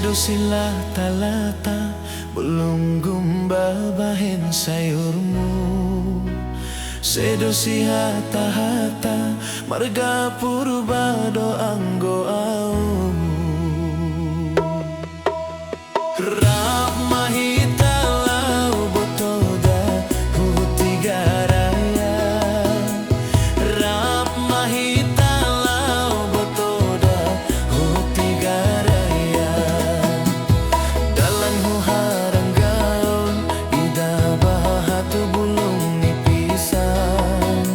Sedusilah talata belum babahin sayurmu. Sedusi hata-hata marga purba doanggo aumu. Rap mahita lau botoda hutiga raya. Rap mahita lau botoda hutiga raya. Dalan hu harang gaun ida bahatu bulung nipisan.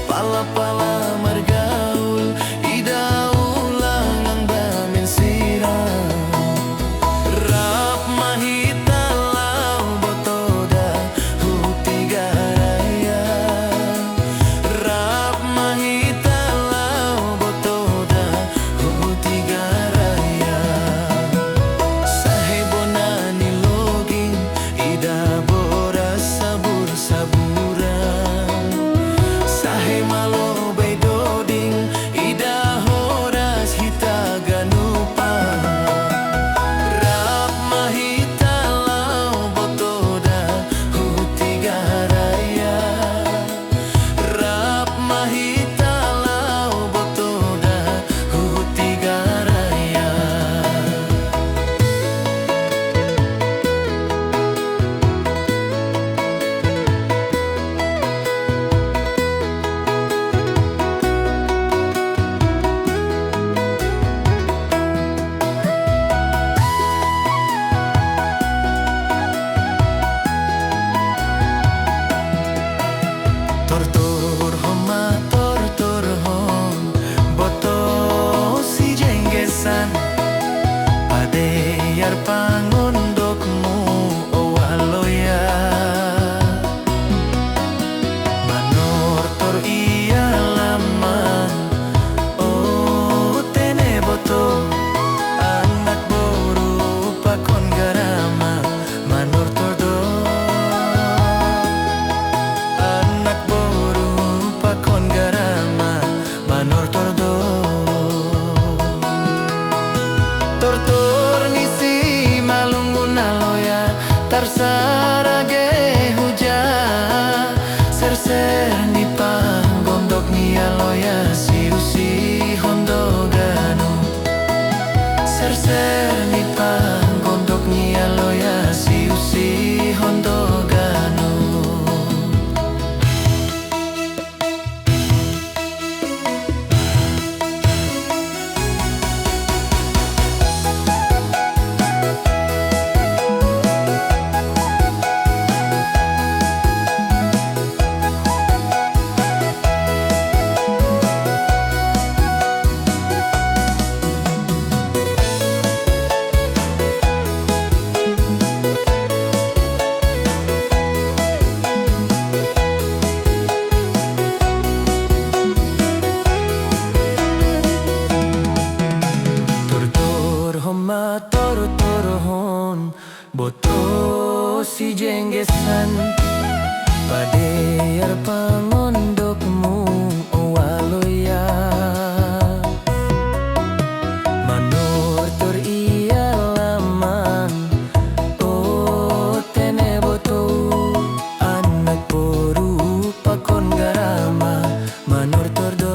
Pala-pala margaul ida ulang ang damin sirang. Rap mahita lau botoda hutiga raya. Rap mahita lau botoda hutiga raya. Sahibona nilogin ida boras sabur-saburan. Sahe malo beidoding ida horas hita ganupa. Rap mahita lau botoda hutiga raya. Rap mahita lau botoda hutiga raya. Tortur homa tortur hom boto si jenggesan padeyar pangondokmu owaloya. Manor tor iya laman tene boto anak boru pakon garama. Manor tor do anak boru pakon garama. Manor tordo tortor nisi malungun aloya tarsarage huja. Ser-ser ni panggondok ni aloya si-usi hondo ganu. Ser-ser ni panggondok ni aloya si-usi hondo ganu. Homa tor hon boto si jenggesan padeyar pangondokmu owaloya. Manor tor iya laman tene boto anak boru pakon garama. Manor tor do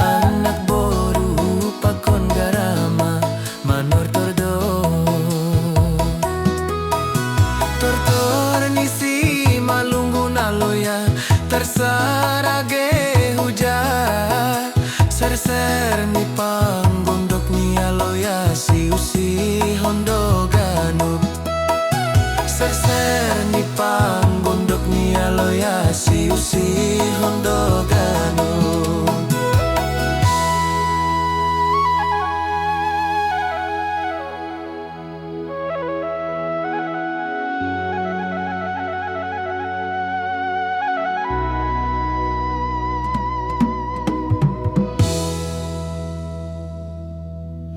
anak boru pakon garama. Manor tordo tortor nisi malungun aloya tarsarage huja. Ser-ser ni panggondok ni aloya si-usi hondo ganup. Ser-ser ni panggondok ni aloya si-usi hondo ganup.